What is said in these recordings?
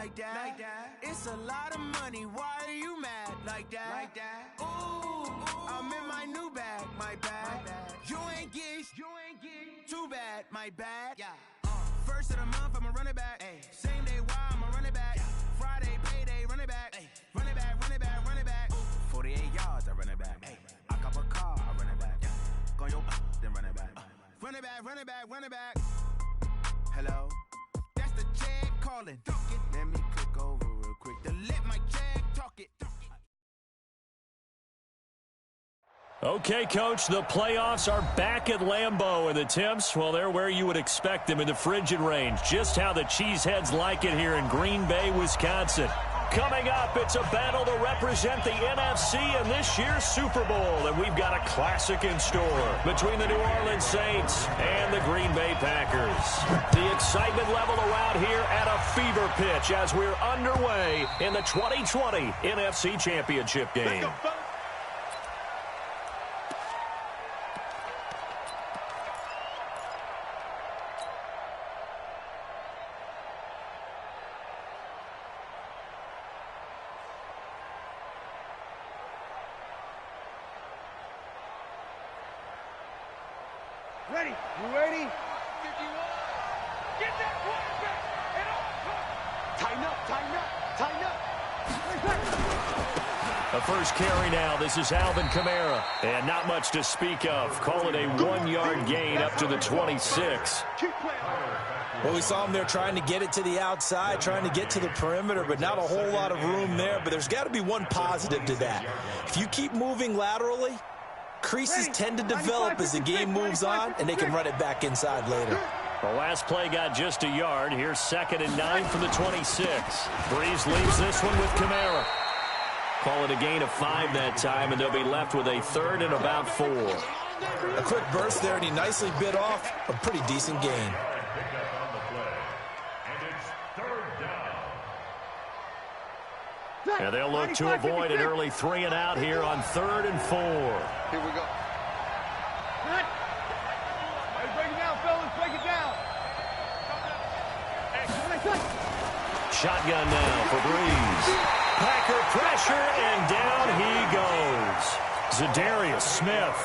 like that. It's a lot of money, why are you mad like that? Ooh, I'm in my new bag, my bad. You ain't get too bad, my bad. First of the month, I'ma run it back. Same day, why I'ma run it back. Friday, payday, run it back. Run it back, run it back, run it back. 48 yards, I run it back. I cop a car, I run it back. Go yo, then run it back. Run it back, run it back, run it back. Hello? That's the jag calling. Let me click over real quick to let my jag talk it. Okay, Coach, the playoffs are back at Lambeau, and the temps, well, they're where you would expect them in the frigid range. Just how the Cheeseheads like it here in Green Bay, Wisconsin. Coming up, it's a battle to represent the NFC in this year's Super Bowl, and we've got a classic in store between the New Orleans Saints and the Green Bay Packers. The excitement level around here at a fever pitch as we're underway in the 2020 NFC Championship game. Ready? You ready? 51. Get that quarterback and off. Tighten up, tighten up, tighten up. The first carry now. This is Alvin Kamara. And not much to speak of. Call it a 1-yard gain up to the 26. Well, we saw him there trying to get it to the outside, trying to get to the perimeter, but not a whole lot of room there. But there's got to be one positive to that. If you keep moving laterally, creases tend to develop as the game moves on, and they can run it back inside later. The last play got just a yard. Here's 2nd and 9 from the 26. Breeze leaves this one with Kamara. Call it a gain of 5 that time, and they'll be left with a 3rd and about 4. A quick burst there, and he nicely bit off a pretty decent gain. And they'll look to avoid an early 3 and out here on 3rd and 4. Here we go. Break it down, fellas. Break it down. Shotgun now for Breeze. Packer pressure, and down he goes. Zadarius Smith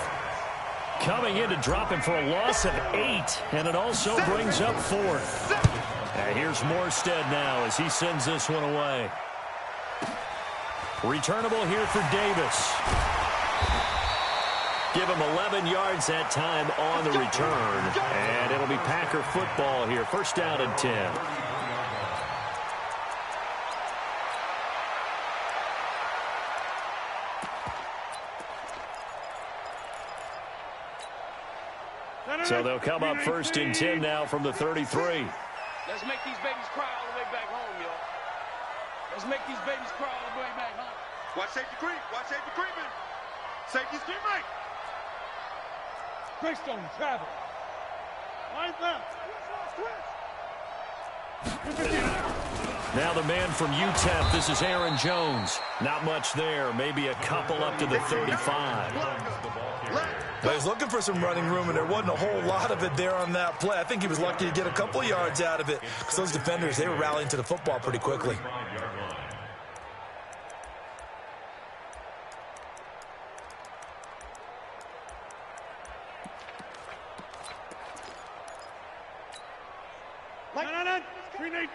coming in to drop him for a loss of 8. And it also brings up 4th. And here's Morstead now as he sends this one away. Returnable here for Davis. Give him 11 yards that time on the return. And it'll be Packer football here. 1st down and 10. So they'll come up 1st and 10 now from the 33. Let's make these babies cry all the way back home, y'all. Let's make these babies cry all the way back home. Watch safety creep. Watch safety creeping. Safety's creeping. Greystone, travel. Line left. Now the man from UTEP, this is Aaron Jones. Not much there, maybe a couple up to the 35. But he's looking for some running room, and there wasn't a whole lot of it there on that play. I think he was lucky to get a couple of yards out of it because those defenders, they were rallying to the football pretty quickly. Green 18.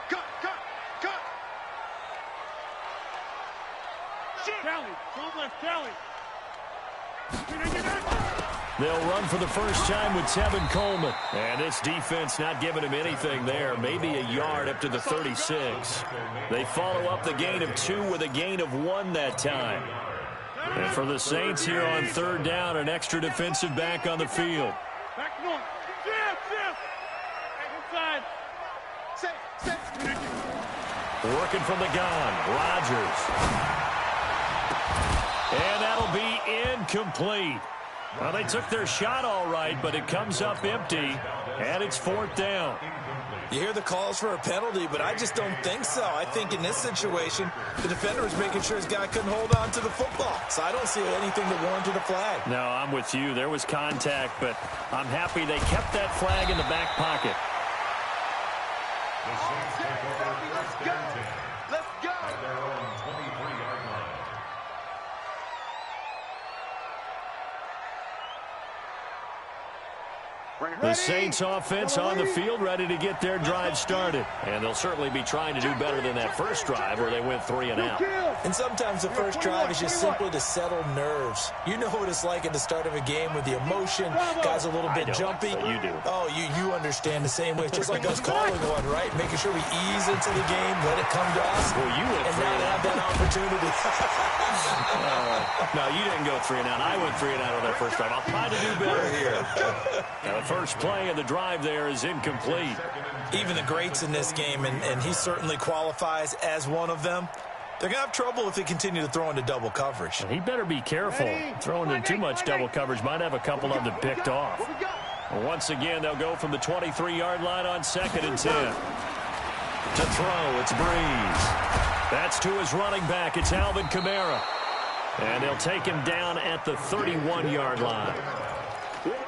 Cut. Kelly, don't left Kelly. They'll run for the first time with Tevin Coleman. And this defense not giving him anything there. Maybe a yard up to the 36. They follow up the gain of 2 with a gain of 1 that time. And for the Saints here on 3rd down, an extra defensive back on the field. Back north. Inside. Working from the gun, Rodgers. And that'll be incomplete. Well, they took their shot all right, but it comes up empty, and it's 4th down. You hear the calls for a penalty, but I just don't think so. I think in this situation, the defender was making sure his guy couldn't hold on to the football. So I don't see anything that warranted a flag. No, I'm with you. There was contact, but I'm happy they kept that flag in the back pocket. Let's go. Let's go. At their own 23-yard line. The Saints offense on the field, ready to get their drive started. And they'll certainly be trying to do better than that first drive where they went 3 and out. And sometimes the first drive is just simply to settle nerves. You know what it's like at the start of a game with the emotion. Guys a little bit jumpy. You do. Oh, you understand the same way. It's just like us calling one, right? Making sure we ease into the game, let it come to us. Well, you went and 3 now and to have out. that opportunity. No, you didn't go 3 and out. I went 3 and out on that first drive. I'll try to do better here. Now, the first play of the drive there is incomplete. Even the greats in this game, and he certainly qualifies as one of them, they're going to have trouble if they continue to throw into double coverage. He better be careful. Throwing in too much double coverage might have a couple of them picked off. Well, once again, they'll go from the 23-yard line on 2nd and 10. To throw, it's Breeze. That's to his running back. It's Alvin Kamara. And they'll take him down at the 31-yard line.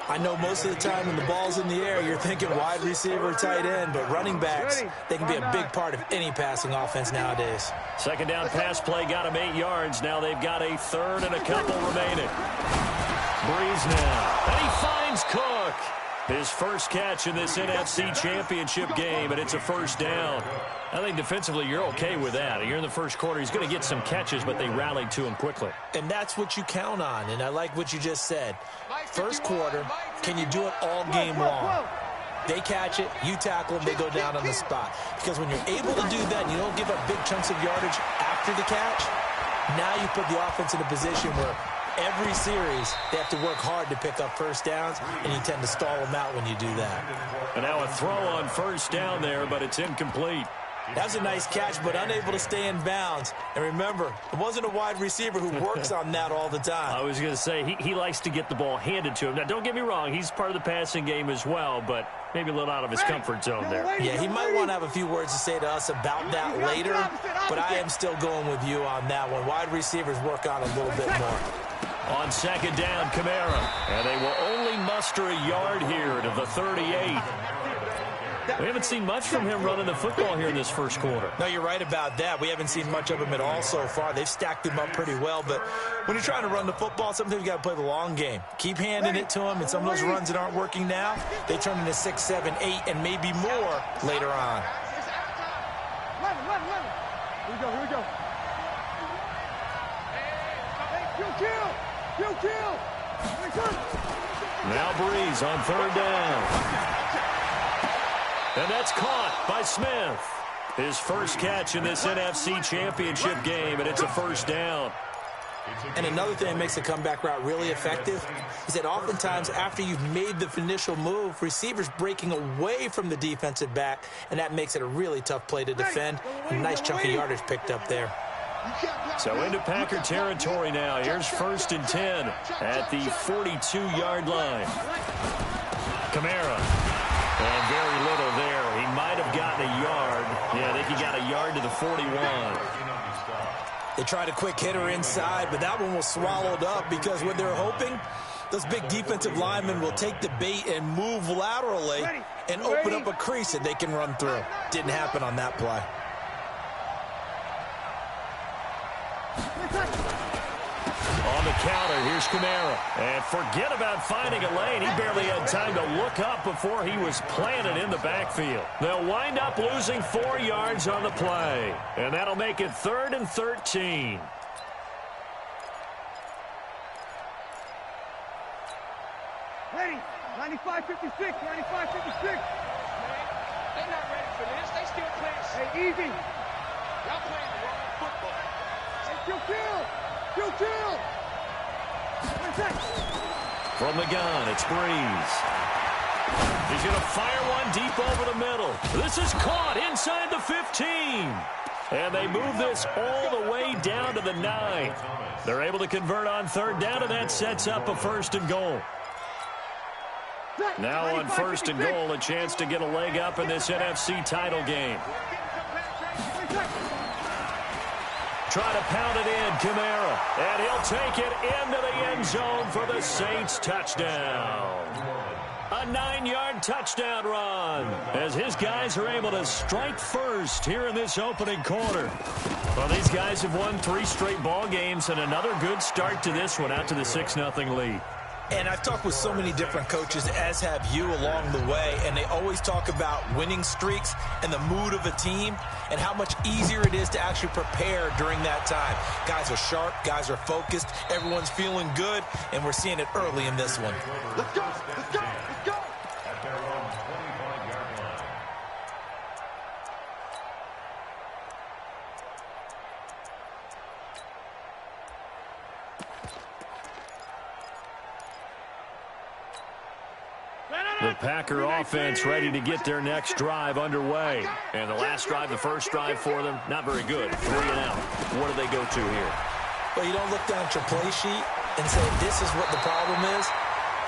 I know most of the time when the ball's in the air, you're thinking wide receiver, tight end, but running backs, they can be a big part of any passing offense nowadays. Second down pass play got him 8 yards. Now they've got a third and a couple remaining. Breeze now. And he finds Cook. His first catch in this NFC Championship game, and it's a first down. I think defensively you're okay with that. You're in the first quarter. He's going to get some catches, but they rallied to him quickly. And that's what you count on, and I like what you just said. First quarter, can you do it all game long? They catch it, you tackle them, they go down on the spot. Because when you're able to do that and you don't give up big chunks of yardage after the catch, now you put the offense in a position where every series, they have to work hard to pick up first downs, and you tend to stall them out when you do that. And now a throw on first down there, but it's incomplete. That was a nice catch, but unable to stay in bounds. And remember, it wasn't a wide receiver who works on that all the time. I was going to say, he likes to get the ball handed to him. Now, don't get me wrong, he's part of the passing game as well, but maybe a little out of his comfort zone there. Yeah, he might want to have a few words to say to us about that later, but I am still going with you on that one. Wide receivers work on a little bit more. On second down, Kamara. And they will only muster a yard here to the 38. We haven't seen much from him running the football here in this first quarter. No, you're right about that. We haven't seen much of him at all so far. They've stacked him up pretty well, but when you're trying to run the football, sometimes you got to play the long game. Keep handing it to him, and some of those runs that aren't working now, they turn into 6, 7, 8, and maybe more later on. 11. Here we go. Kill. Now Breeze on third down. And that's caught by Smith. His first catch in this NFC Championship game, and it's a first down. And another thing that makes the comeback route really effective is that oftentimes after you've made the initial move, receivers breaking away from the defensive back, and that makes it a really tough play to defend. A nice chunk of yardage picked up there. So into Packer territory now. Here's 1st and 10 at the 42-yard line. Kamara. And very little there. He might have gotten a yard. Yeah, I think he got a yard to the 41. They tried a quick hitter inside, but that one was swallowed up because what they're hoping, those big defensive linemen will take the bait and move laterally and open up a crease that they can run through. Didn't happen on that play. On the counter, here's Kamara. And forget about finding a lane. He barely had time to look up before he was planted in the backfield. They'll wind up losing 4 yards on the play. And that'll make it 3rd and 13. Ready. 95-56. They're not ready for this. They still playing. Hey, easy. Y'all playing the wrong football. Hey, kill. From the gun, it's Breeze. He's going to fire one deep over the middle. This is caught inside the 15. And they move this all the way down to the 9. They're able to convert on third down, and that sets up a 1st and goal. Now on 1st and goal, a chance to get a leg up in this NFC title game. Try to pound it in, Kamara. And he'll take it into the end zone for the Saints touchdown. A 9-yard touchdown run as his guys are able to strike first here in this opening quarter. Well, these guys have won 3 straight ball games and another good start to this one out to the 6-0 lead. And I've talked with so many different coaches, as have you, along the way, and they always talk about winning streaks and the mood of a team and how much easier it is to actually prepare during that time. Guys are sharp, guys are focused, everyone's feeling good, and we're seeing it early in this one. Let's go, let's go, let's go. At their own 25-yard line. The Packer offense ready to get their next drive underway. And the last drive, the first drive for them, not very good. 3 and out. What do they go to here? Well, you don't look down at your play sheet and say, this is what the problem is.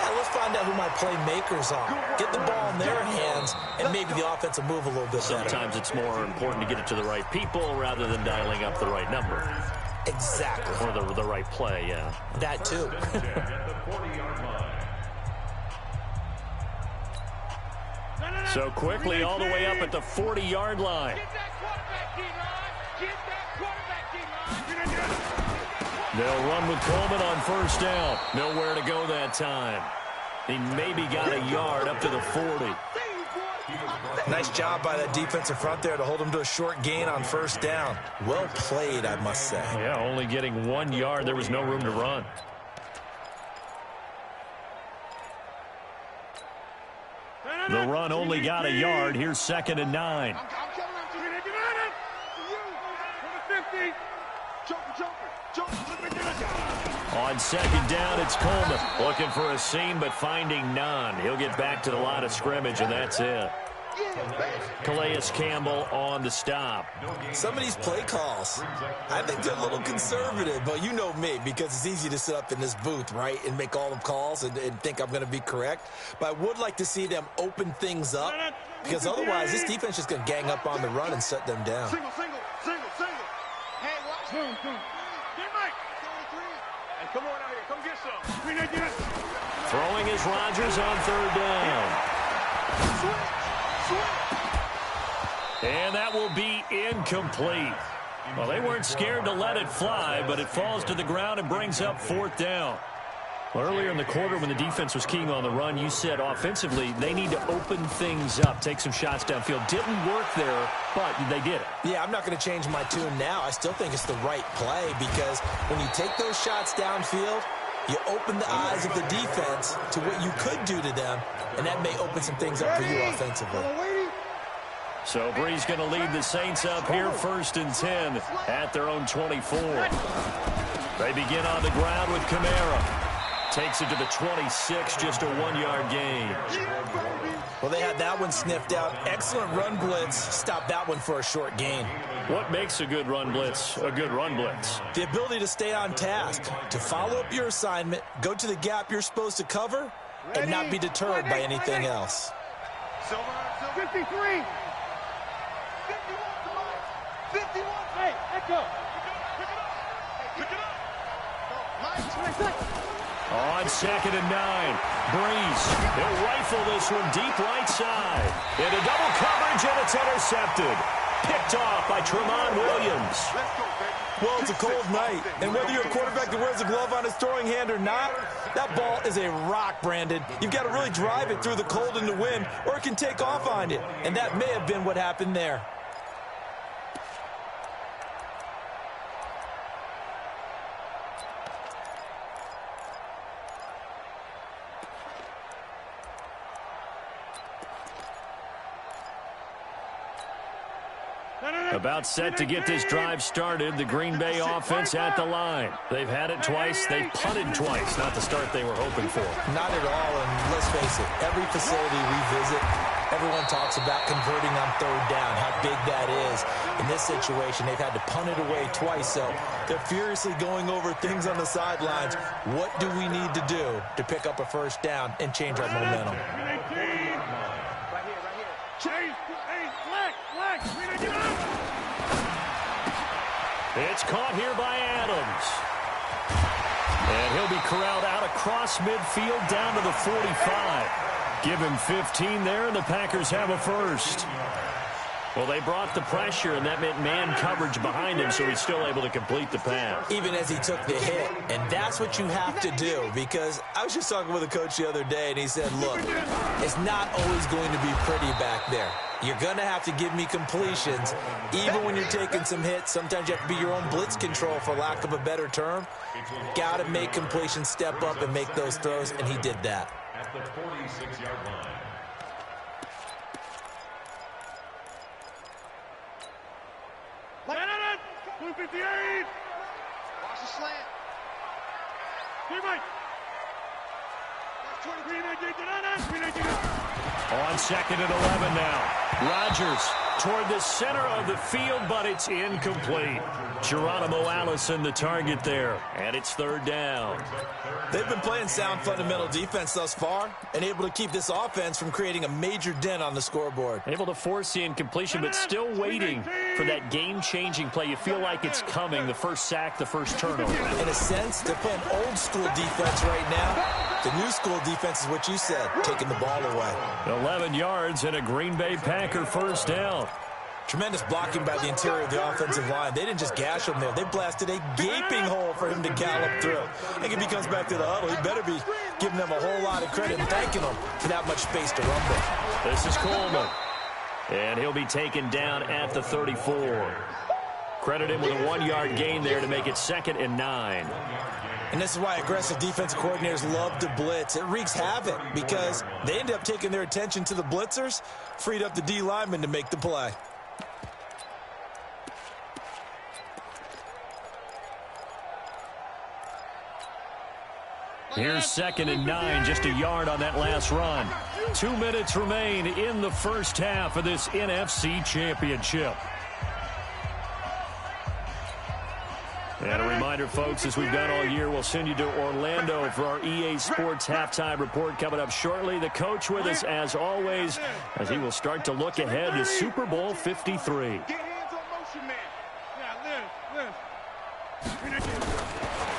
Let's find out who my playmakers are. Get the ball in their hands, and maybe the offense will move a little bit better. Sometimes it's more important to get it to the right people rather than dialing up the right number. Exactly. Or the right play, yeah. That too. At the 40-yard line. So quickly all the way up at the 40-yard line. Get that quarterback, D-line. Get that quarterback, D-line. They'll run with Coleman on first down. Nowhere to go that time. He maybe got a yard up to the 40. Nice job by that defensive front there to hold him to a short gain on first down. Well played, I must say. Yeah, only getting 1 yard. There was no room to run. The run only got a yard. Here's 2nd and 9. I'm coming after you. Get on it. For you. Jumper. On 2nd down, it's Coleman. Looking for a seam, but finding none. He'll get back to the line of scrimmage, and that's it. Calais Campbell on the stop. Some of these play calls, I think they're a little conservative, but you know me, because it's easy to sit up in this booth, right, and make all the calls and think I'm going to be correct. But I would like to see them open things up, because otherwise this defense is just going to gang up on the run and shut them down. Single. Hey, watch him. Get Mike. Hey, come on out here. Come get some. Throwing is Rodgers on 3rd down. And that will be incomplete. Well, they weren't scared to let it fly, but it falls to the ground and brings up 4th down. Well, earlier in the quarter when the defense was keying on the run, you said offensively they need to open things up, take some shots downfield. Didn't work there, but they did it. Yeah, I'm not going to change my tune now. I still think it's the right play, because when you take those shots downfield, you open the eyes of the defense to what you could do to them, and that may open some things up for you offensively. So Bree's going to lead the Saints up here 1st and 10 at their own 24. They begin on the ground with Kamara. Takes it to the 26, just a 1-yard gain. Well, they had that one sniffed out. Excellent run blitz. Stopped that one for a short gain. What makes a good run blitz a good run blitz? The ability to stay on task, to follow up your assignment, go to the gap you're supposed to cover, and not be deterred by anything else. 53. 51. Hey, echo. Pick it up. On 2nd and 9, Breeze. He'll rifle this one deep right side. Into double coverage, and it's intercepted. Picked off by Tremont Williams. Let's go, baby. Well, it's a cold night, and whether you're a quarterback that wears a glove on his throwing hand or not, that ball is a rock, Brandon. You've got to really drive it through the cold and the wind, or it can take off on you, and that may have been what happened there. About set to get this drive started, the Green Bay offense at the line. They've had it twice. They've punted twice. Not the start they were hoping for. Not at all, and let's face it, every facility we visit, everyone talks about converting on 3rd down, how big that is. In this situation, they've had to punt it away twice, so they're furiously going over things on the sidelines. What do we need to do to pick up a 1st down and change our momentum? Right here. Chase. Hey, flex. Get up. It's caught here by Adams. And he'll be corralled out across midfield down to the 45. Give him 15 there, and the Packers have a first. Well, they brought the pressure, and that meant man coverage behind him, so he's still able to complete the pass. Even as he took the hit, and that's what you have to do, because I was just talking with a coach the other day, and he said, look, it's not always going to be pretty back there. You're going to have to give me completions, even when you're taking some hits. Sometimes you have to be your own blitz control, for lack of a better term. Got to make completions, step up, and make those throws, and he did that. At the 46-yard line. Lennon, 258. Watch the slant. Keep right. On 2nd and 11 now. Rodgers toward the center of the field, but it's incomplete. Geronimo Allison the target there, and it's 3rd down. They've been playing sound fundamental defense thus far and able to keep this offense from creating a major dent on the scoreboard. Able to force the incompletion, but still waiting for that game-changing play. You feel like it's coming, the first sack, the first turnover. In a sense, they're playing old-school defense right now. The new-school defense is what you said, taking the ball away. 11 yards and a Green Bay Packer first down. Tremendous blocking by the interior of the offensive line. They didn't just gash him there. They blasted a gaping hole for him to gallop through. I think if he comes back to the huddle, he better be giving them a whole lot of credit and thanking them for that much space to run there. This is Coleman. And he'll be taken down at the 34. Credit him with a 1-yard gain there to make it 2nd and 9. And this is why aggressive defensive coordinators love to blitz. It wreaks havoc because they end up taking their attention to the blitzers, freed up the D lineman to make the play. Here's 2nd and 9, just a yard on that last run. 2 minutes remain in the first half of this NFC Championship. And a reminder, folks, as we've done all year, we'll send you to Orlando for our EA Sports Halftime Report coming up shortly. The coach with us, as always, as he will start to look ahead to Super Bowl 53.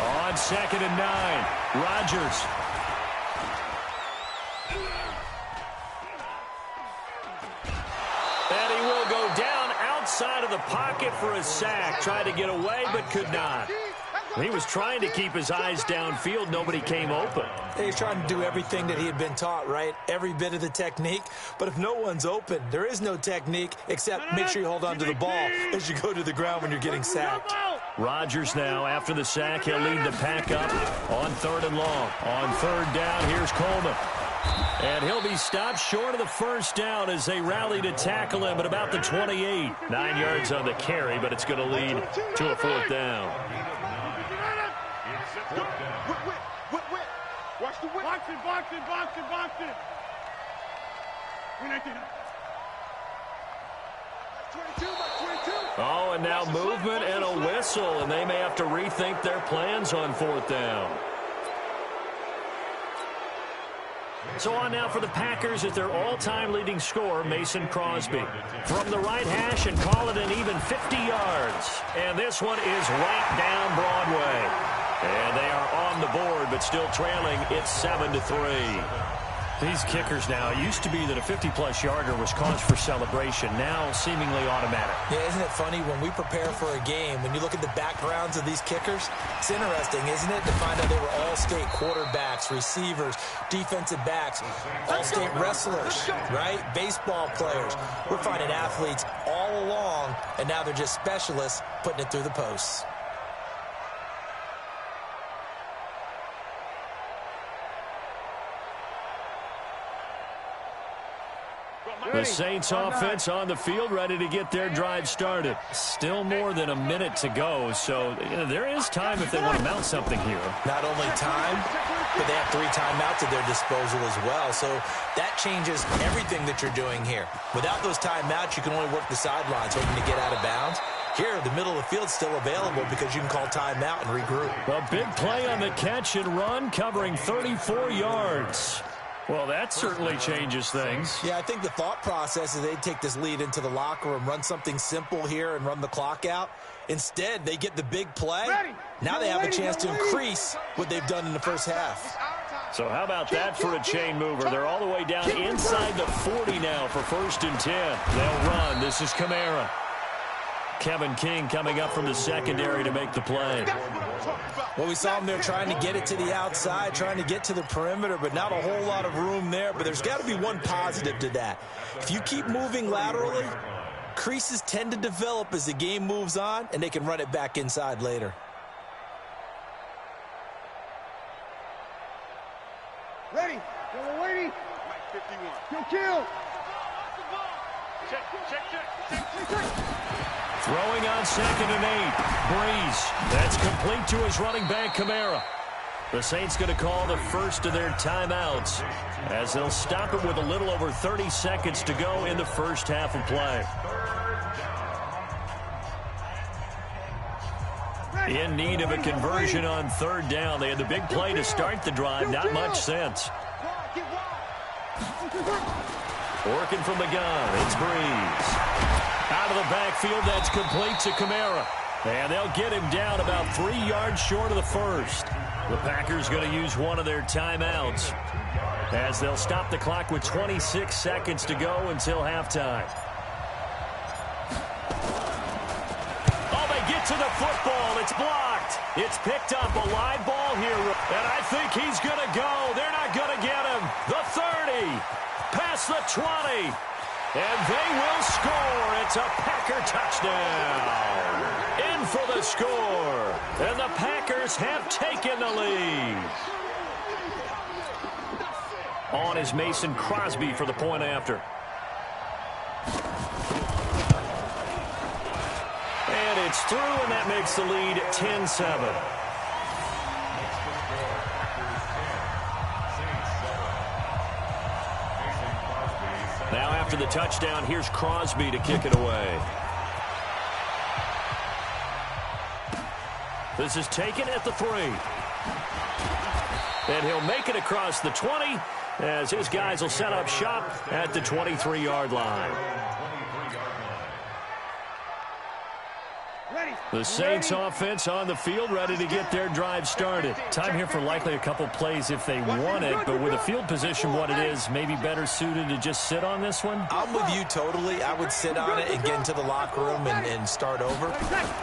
On 2nd and 9, Rodgers. And he will go down outside of the pocket for a sack. Tried to get away, but could not. He was trying to keep his eyes downfield. Nobody came open. He's trying to do everything that he had been taught, right? Every bit of the technique. But if no one's open, there is no technique except make sure you hold on to the ball as you go to the ground when you're getting sacked. Rodgers now, after the sack, he'll lead the pack up on 3rd and long. On 3rd down, here's Coleman. And he'll be stopped short of the first down as they rally to tackle him at about the 28. 9 yards on the carry, but it's going to lead to a 4th down. Watch the whip. Box it. 22. Oh, and now movement and a whistle, and they may have to rethink their plans on 4th down. So on now for the Packers at their all-time leading scorer, Mason Crosby. From the right hash and call it an even 50 yards. And this one is right down Broadway. And they are on the board, but still trailing. It's 7-3. These kickers now, it used to be that a 50-plus yarder was cause for celebration. Now seemingly automatic. Yeah, isn't it funny when we prepare for a game, when you look at the backgrounds of these kickers, it's interesting, isn't it, to find out they were all-state quarterbacks, receivers, defensive backs, all-state wrestlers, right? Baseball players. We're finding athletes all along, and now they're just specialists putting it through the posts. The Saints offense on the field, ready to get their drive started. Still more than a minute to go, so there is time if they want to mount something here. Not only time, but they have 3 timeouts at their disposal as well, so that changes everything that you're doing here. Without those timeouts, you can only work the sidelines, hoping to get out of bounds. Here, the middle of the field's still available because you can call timeout and regroup. A big play on the catch and run, covering 34 yards. Well, that certainly changes things. Yeah, I think the thought process is they'd take this lead into the locker room, run something simple here and run the clock out. Instead, they get the big play. Now they have a chance to increase what they've done in the first half. So how about that for a chain mover? They're all the way down inside the 40 now for 1st and 10. They'll run. This is Kamara. Kevin King coming up from the secondary to make the play. Well, we saw him there trying to get it to the outside, trying to get to the perimeter, but not a whole lot of room there. But there's got to be one positive to that. If you keep moving laterally, creases tend to develop as the game moves on, and they can run it back inside later. Ready. We're waiting. 51. Kill. Check. Throwing on 2nd and 8. Breeze. That's complete to his running back, Kamara. The Saints going to call the first of their timeouts as they'll stop it with a little over 30 seconds to go in the first half of play. In need of a conversion on 3rd down. They had the big play to start the drive. Not much sense. Working from the gun. It's Breeze. Out of the backfield, that's complete to Kamara. And they'll get him down about 3 yards short of the first. The Packers going to use one of their timeouts as they'll stop the clock with 26 seconds to go until halftime. Oh, they get to the football. It's blocked. It's picked up. A live ball here. And I think he's going to go. They're not going to get him. The 30. Past the 20. And they will score. It's a Packer touchdown. In for the score. And the Packers have taken the lead. On is Mason Crosby for the point after. And it's through, and that makes the lead 10-7. Now after the touchdown, here's Crosby to kick it away. This is taken at the 3. And he'll make it across the 20 as his guys will set up shop at the 23-yard line. The Saints offense on the field, ready to get their drive started. Time here for likely a couple plays if they want it, but with the field position what it is, maybe better suited to just sit on this one? I'm with you totally. I would sit on it and get into the locker room and start over.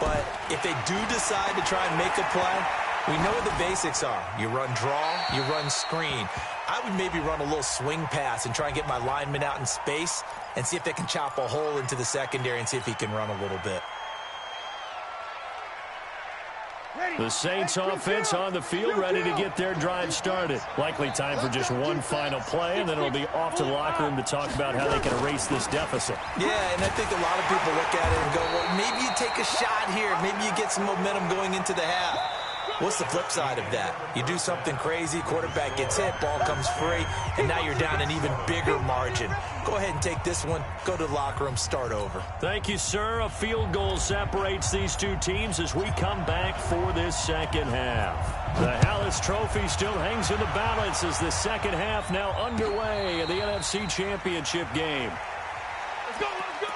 But if they do decide to try and make a play, we know what the basics are. You run draw, you run screen. I would maybe run a little swing pass and try and get my lineman out in space and see if they can chop a hole into the secondary and see if he can run a little bit. The Saints offense on the field, ready to get their drive started. Likely time for just one final play, and then it'll be off to the locker room to talk about how they can erase this deficit. Yeah, and I think a lot of people look at it and go, well, maybe you take a shot here. Maybe you get some momentum going into the half. What's the flip side of that? You do something crazy, quarterback gets hit, ball comes free, and now you're down an even bigger margin. Go ahead and take this one, go to the locker room, start over. Thank you, sir. A field goal separates these two teams as we come back for this second half. The Hallis Trophy still hangs in the balance as the second half now underway in the NFC Championship game. Let's go, let's go!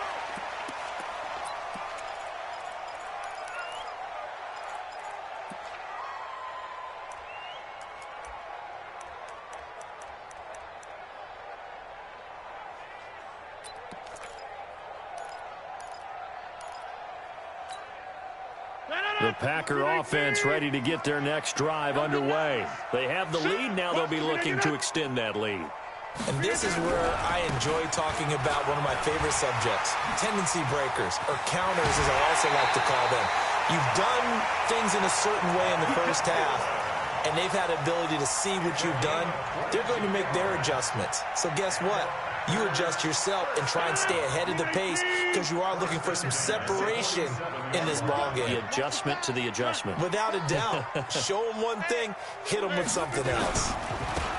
The Packer offense ready to get their next drive underway. They have the lead. Now they'll be looking to extend that lead. And this is where I enjoy talking about one of my favorite subjects, tendency breakers, or counters as I also like to call them. You've done things in a certain way in the first half, and they've had the ability to see what you've done. They're going to make their adjustments. So guess what? You adjust yourself and try and stay ahead of the pace because you are looking for some separation in this ballgame. The adjustment to the adjustment. Without a doubt. Show them one thing, hit them with something else.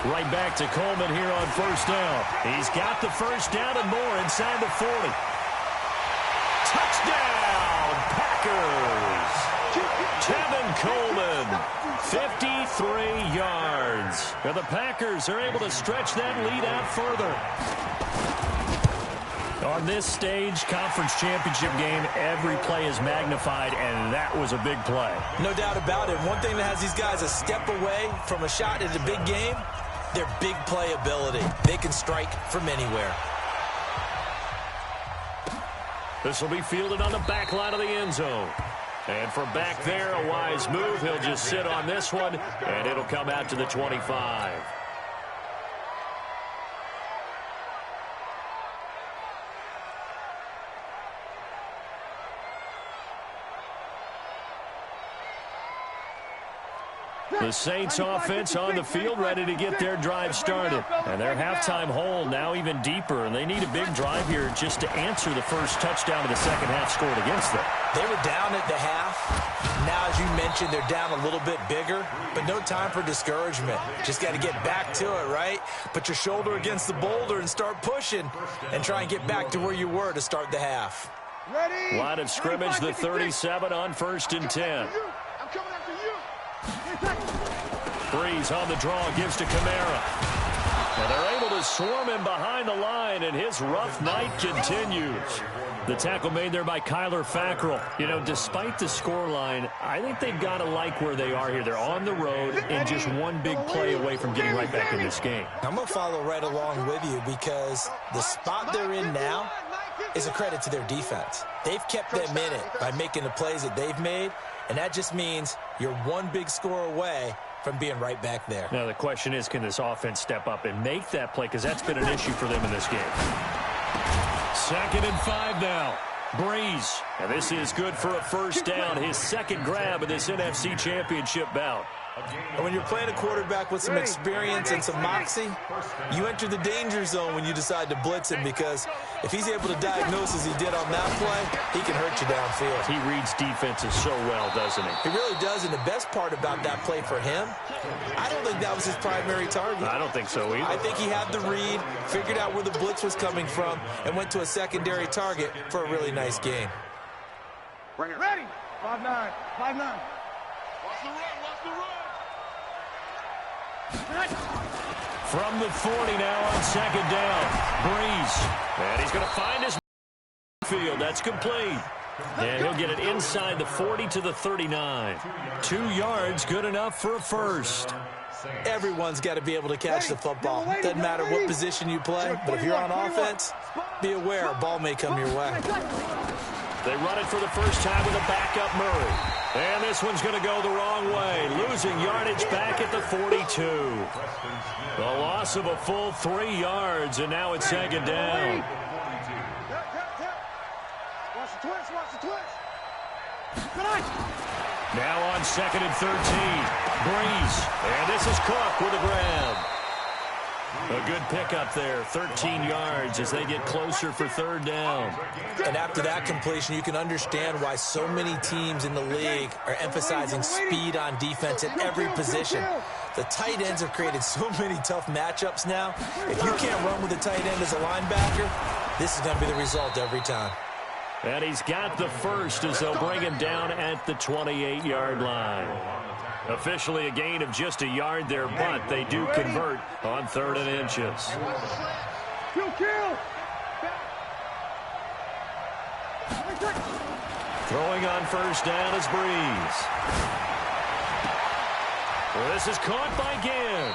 Right back to Coleman here on first down. He's got the first down and more inside the 40. Touchdown, Packers. Tevin Coleman, 53 yards. And the Packers are able to stretch that lead out further. On this stage, conference championship game, every play is magnified, and that was a big play. No doubt about it. One thing that has these guys a step away from a shot in a big game, their big play ability. They can strike from anywhere. This will be fielded on the back line of the end zone. And from back there, a wise move. He'll just sit on this one, and it'll come out to the 25. The Saints offense on the field, ready to get their drive started. And their halftime hole now even deeper, and they need a big drive here just to answer the first touchdown of the second half scored against them. They were down at the half. Now, as you mentioned, they're down a little bit bigger, but no time for discouragement. Just got to get back to it, right? Put your shoulder against the boulder and start pushing and try and get back to where you were to start the half. Ready? Line of scrimmage, the 37 on 1st and 10. I'm coming after you. Breeze on the draw, gives to Kamara. And they're able to swarm him behind the line, and his rough night continues. The tackle made there by Kyler Fackrell. You know, despite the scoreline, I think they've got to like where they are here. They're on the road and just one big play away from getting right back in this game. I'm going to follow right along with you because the spot they're in now is a credit to their defense. They've kept them in it by making the plays that they've made, and that just means you're one big score away from being right back there. Now, the question is, can this offense step up and make that play? Because that's been an issue for them in this game. 2nd and 5 now. Breeze. And this is good for a first down. His second grab of this NFC Championship bout. And when you're playing a quarterback with some experience and some moxie, you enter the danger zone when you decide to blitz him, because if he's able to diagnose as he did on that play, he can hurt you downfield. He reads defenses so well, doesn't he? He really does, and the best part about that play for him, I don't think that was his primary target. I don't think so either. I think he had the read, figured out where the blitz was coming from, and went to a secondary target for a really nice game. Bring it. Ready? 5-9. 5-9. Watch the run. Watch the run. From the 40 now on 2nd down. Breeze. And he's going to find his field. That's complete. And he'll get it inside the 40 to the 39. 2 yards, good enough for a first. Everyone's got to be able to catch the football. Doesn't matter what position you play, but if you're on offense, be aware a ball may come your way. They run it for the first time with a backup Murray. And this one's going to go the wrong way, losing yardage back at the 42. The loss of a full 3 yards, and now it's 2nd down. Watch the twist. Watch the twist. Now on 2nd and 13. Breeze. And this is Cook with a grab. A good pickup there, 13 yards as they get closer for 3rd down. And after that completion, you can understand why so many teams in the league are emphasizing speed on defense at every position. The tight ends have created so many tough matchups now. If you can't run with a tight end as a linebacker, this is going to be the result every time. And he's got the first as they'll bring him down at the 28-yard line. Officially a gain of just a yard there, but they do convert on 3rd and inches. Throwing on 1st down is Breeze. Well, this is caught by Ginn.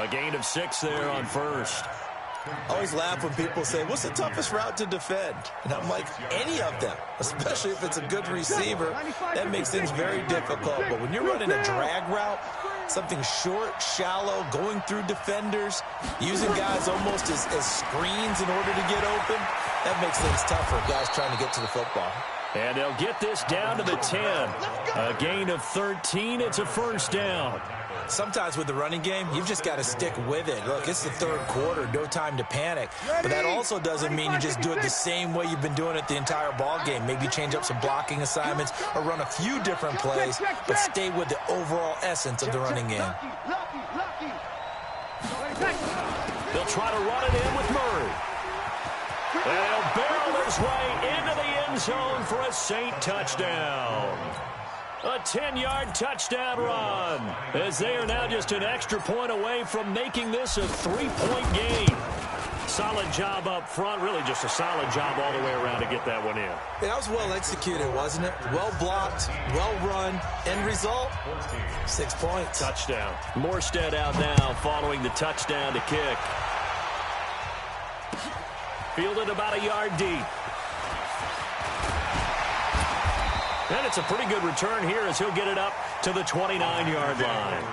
A gain of 6 there on 1st. I always laugh when people say, what's the toughest route to defend? And I'm like, any of them, especially if it's a good receiver. That makes things very difficult. But when you're running a drag route, something short, shallow, going through defenders, using guys almost as screens in order to get open, that makes things tough for guys trying to get to the football. And they'll get this down to the 10. A gain of 13. It's a first down. Sometimes with the running game, you've just got to stick with it. Look, it's the 3rd quarter, no time to panic. But that also doesn't mean you just do it the same way you've been doing it the entire ball game. Maybe change up some blocking assignments or run a few different plays, but stay with the overall essence of the running game. They'll try to run it in with Murray. And he'll barrel his way into the end zone for a Saint touchdown. A 10-yard touchdown run, as they are now just an extra point away from making this a 3-point game. Solid job up front, really just a solid job all the way around to get that one in. That was well executed, wasn't it? Well blocked, well run. End result, 6 points. Touchdown. Morstead out now following the touchdown to kick. Fielded about a yard deep. And it's a pretty good return here as he'll get it up to the 29-yard line.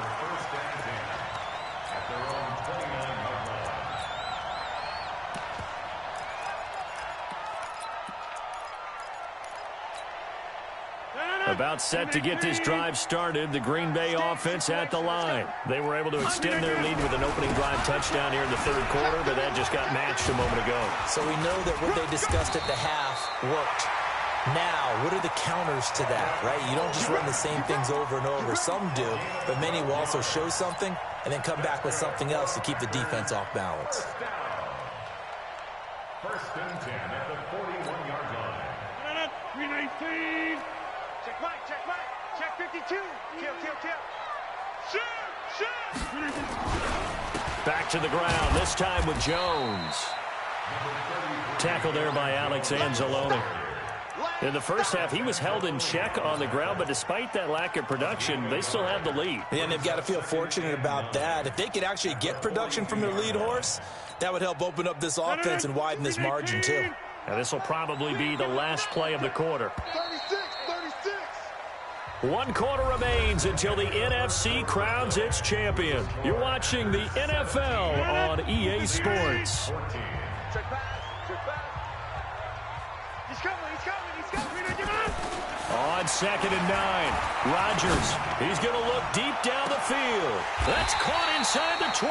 About set to get this drive started, the Green Bay offense at the line. They were able to extend their lead with an opening drive touchdown here in the third quarter, but that just got matched a moment ago. So we know that what they discussed at the half worked. Now, what are the counters to that, right? You don't just run the same things over and over. Some do, but many will also show something and then come back with something else to keep the defense off balance. First and 10 at the 41-yard line. 319. Check right, check right. Check 52. Kill. Shoot. Back to the ground, this time with Jones. Tackled there by Alex Anzalone. In the first half, he was held in check on the ground, but despite that lack of production, they still have the lead. And they've got to feel fortunate about that. If they could actually get production from their lead horse, that would help open up this offense and widen this margin too. Now, this will probably be the last play of the quarter. 36. 1 quarter remains until the NFC crowns its champion. You're watching the NFL on EA Sports. Check pass. He's coming. On 2nd and 9, Rodgers. He's going to look deep down the field. That's caught inside the 20.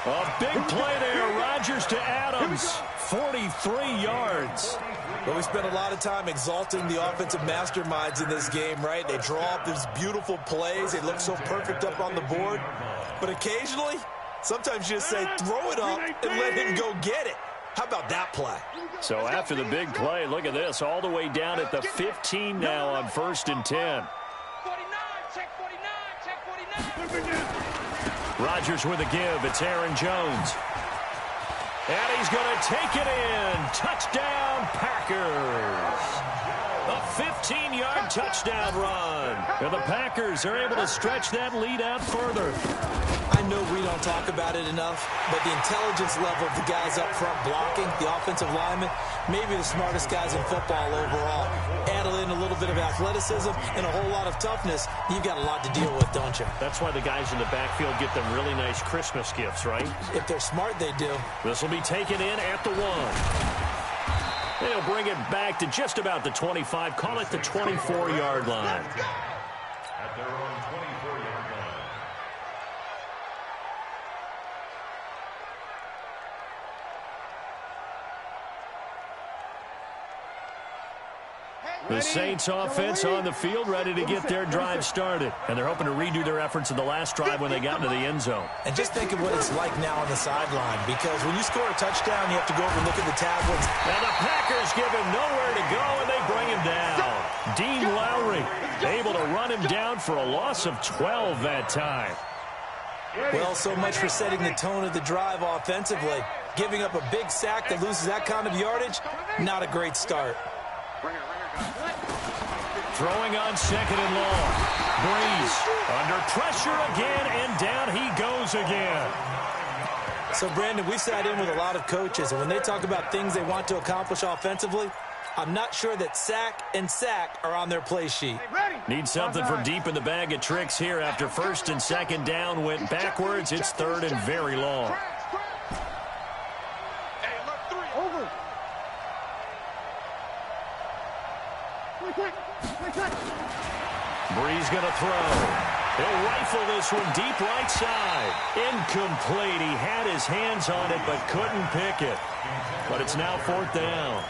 A big play there. Rodgers to Adams. 43 yards. But we spent a lot of time exalting the offensive masterminds in this game, right? They draw up these beautiful plays. They look so perfect up on the board. But occasionally, sometimes you just say, throw it up and let him go get it. How about that play? So after the big play, look at this. All the way down at the 15 now on 1st and 10. 49. Check 49. Rodgers with a give. It's Aaron Jones. And he's going to take it in. Touchdown, Packers. A 15-yard touchdown run. And the Packers are able to stretch that lead out further. I know we don't talk about it enough, but the intelligence level of the guys up front blocking, the offensive linemen, maybe the smartest guys in football overall. Add in a little bit of athleticism and a whole lot of toughness, you've got a lot to deal with, don't you? That's why the guys in the backfield get them really nice Christmas gifts, right? If they're smart, they do. This will be taken in at the 1. They'll bring it back to just about the 25. Call it the 24-yard line. At their own 24-yard line. The Saints offense on the field, ready to get their drive started. And they're hoping to redo their efforts in the last drive when they got into the end zone. And just think of what it's like now on the sideline, because when you score a touchdown, you have to go over and look at the tablets. And the Packers give him nowhere to go, and they bring him down. Dean Lowry able to run him down for a loss of 12 that time. Well, so much for setting the tone of the drive offensively. Giving up a big sack that loses that kind of yardage, not a great start. Throwing on 2nd and long. Breeze under pressure again, and down he goes again. So, Brandon, we sat in with a lot of coaches, and when they talk about things they want to accomplish offensively, I'm not sure that sack and sack are on their play sheet. Need something from deep in the bag of tricks here after 1st and 2nd down went backwards. It's 3rd and very long. Breeze going to throw. He'll rifle this one deep right side. Incomplete. He had his hands on it but couldn't pick it. But it's now 4th down.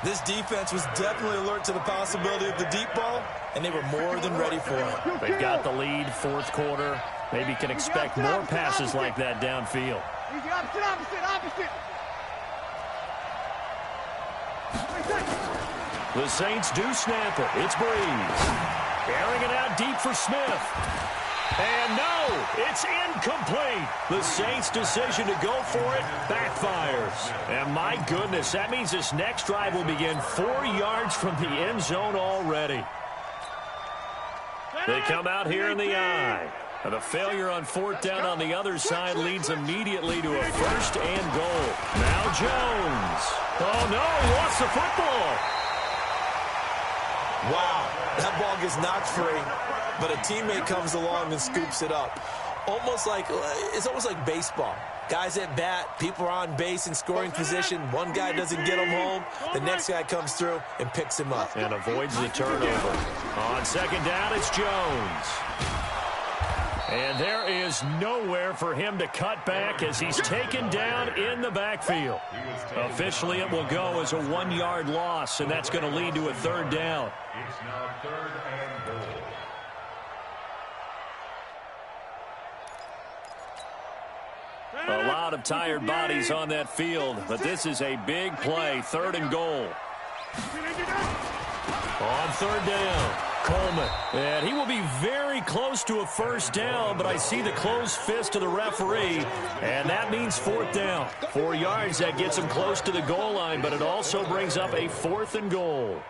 This defense was definitely alert to the possibility of the deep ball, and they were more than ready for it. They've got the lead, 4th quarter. Maybe can expect more passes like that downfield. Opposite. The Saints do snap it. It's Breeze. Airing it out deep for Smith. And no, it's incomplete. The Saints' decision to go for it backfires. And my goodness, that means this next drive will begin 4 yards from the end zone already. They come out here in the I. And a failure on 4th down on the other side leads immediately to a 1st and goal. Now Jones. Oh, no, he lost the football. Wow, that ball gets knocked free, but a teammate comes along and scoops it up. It's almost like baseball. Guys at bat, people are on base in scoring position. One guy doesn't get him home. The next guy comes through and picks him up. And avoids the turnover. On 2nd down, it's Jones. And there is nowhere for him to cut back as he's taken down in the backfield. Officially, it will go as a 1-yard loss, and that's going to lead to a 3rd down. It's now 3rd and goal. A lot of tired bodies on that field, but this is a big play, 3rd and goal. On 3rd down, Coleman. And he will be very close to a 1st down, but I see the closed fist of the referee, and that means 4th down. 4 yards, that gets him close to the goal line, but it also brings up a 4th and goal.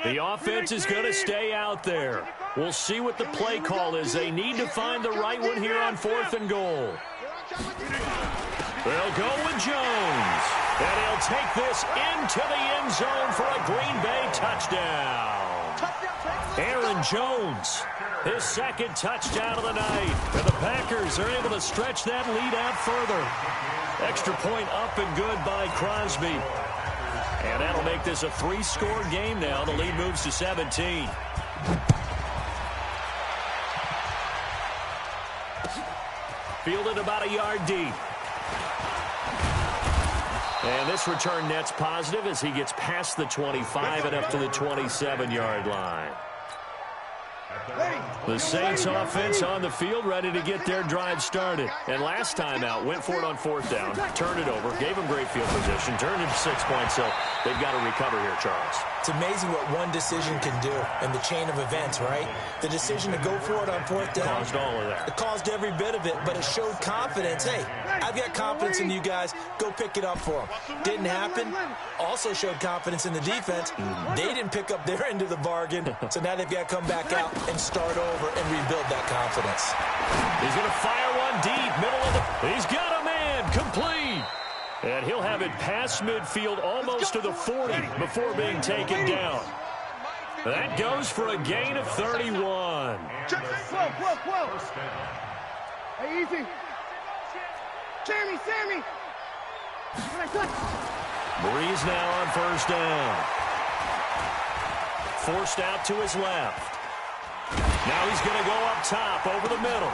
The offense is going to stay out there. We'll see what the play call is. They need to find the right one here on 4th and goal. They'll go with Jones. And he'll take this into the end zone for a Green Bay touchdown. Aaron Jones, his 2nd touchdown of the night. And the Packers are able to stretch that lead out further. Extra point up and good by Crosby. And that'll make this a 3-score game now. The lead moves to 17. Fielded about a yard deep. And this return net's positive as he gets past the 25 and up to the 27-yard line. The Saints offense on the field ready to get their drive started. And last time out, went for it on 4th down, turned it over, gave them great field position, turned it 6 points, so they've got to recover here, Charles. It's amazing what one decision can do in the chain of events, right? The decision to go for it on 4th down. Caused all of that. It caused every bit of it, but it showed confidence. Hey, I've got confidence in you guys. Go pick it up for them. Didn't happen. Also showed confidence in the defense. They didn't pick up their end of the bargain, so now they've got to come back out and start over and rebuild that confidence. He's going to fire one deep, middle of the... He's got a man, complete. And he'll have it past midfield almost to the 40 before being taken down. That goes for a gain of 31. Whoa. Hey, easy. Sammy. Breeze now on 1st down. Forced out to his left. Now he's going to go up top over the middle.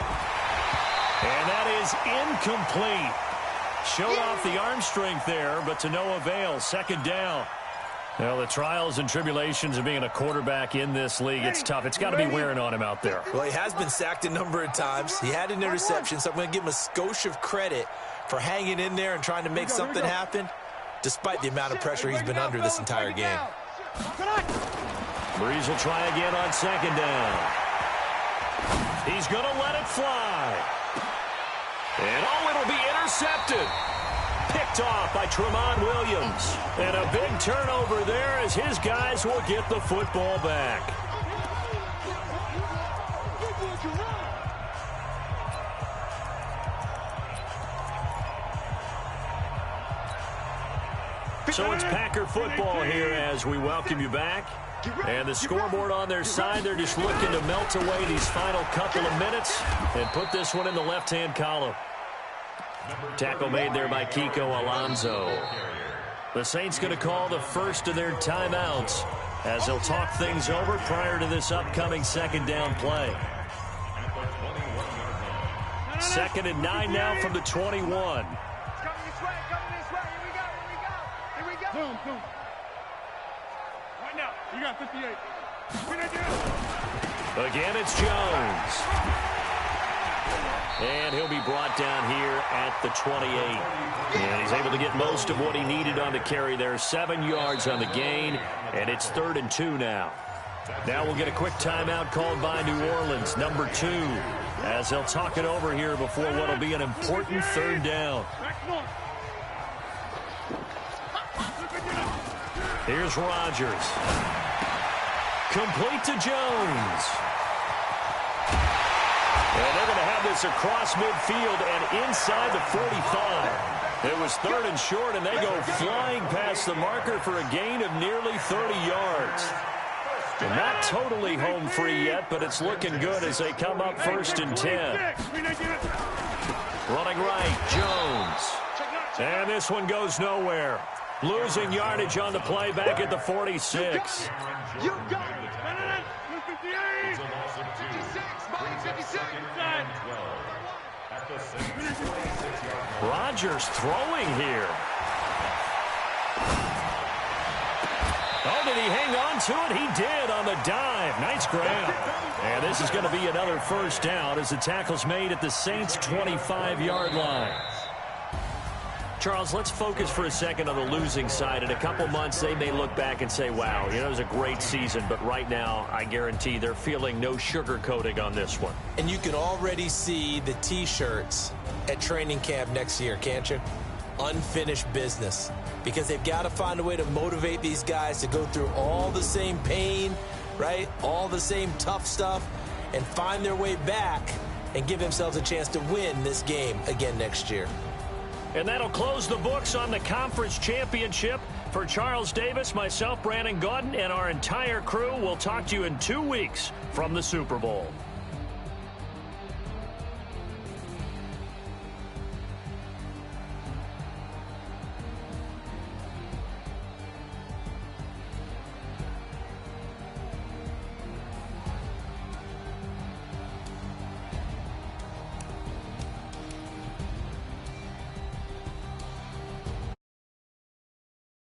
And that is incomplete. Showed off the arm strength there, but to no avail. 2nd down. Well, the trials and tribulations of being a quarterback in this league, it's tough. It's got to be wearing on him out there. Well, he has been sacked a number of times. He had an interception, so I'm going to give him a skosh of credit for hanging in there and trying to make something happen, despite the amount of pressure he's been under this entire game. Breeze will try again on 2nd down. He's going to let it fly. And, it'll be intercepted. Picked off by Tramon Williams. And a big turnover there as his guys will get the football back. So it's Packer football here as we welcome you back. And the scoreboard on their side, they're just looking to melt away these final couple of minutes and put this one in the left-hand column. Tackle made there by Kiko Alonso. The Saints going to call the first of their timeouts as they'll talk things over prior to this upcoming 2nd down play. 2nd and 9 now from the 21. Coming this way. Here we go. Boom. Right now, you got 58. Again, it's Jones. And he'll be brought down here at the 28. And he's able to get most of what he needed on the carry there. 7 yards on the gain, and it's 3rd and 2 now. Now we'll get a quick timeout called by New Orleans, number 2, as they'll talk it over here before what will be an important 3rd down. Here's Rodgers. Complete to Jones. And they're going to have this across midfield and inside the 45. It was 3rd and short, and they go flying past the marker for a gain of nearly 30 yards. And not totally home free yet, but it's looking good as they come up 1st and 10. Running right, Jones. And this one goes nowhere. Losing yardage on the play back at the 46. You got it. 58. 56. Rodgers throwing here. Oh, did he hang on to it? He did on the dive. Nice grab. And this is going to be another 1st down as the tackle's made at the Saints' 25-yard line. Charles, let's focus for a second on the losing side. In a couple months, they may look back and say, wow, it was a great season. But right now, I guarantee they're feeling no sugarcoating on this one. And you can already see the T-shirts at training camp next year, can't you? Unfinished business. Because they've got to find a way to motivate these guys to go through all the same pain, right? All the same tough stuff, and find their way back and give themselves a chance to win this game again next year. And that'll close the books on the conference championship. For Charles Davis, myself, Brandon Gaudin, and our entire crew, we'll talk to you in 2 weeks from the Super Bowl.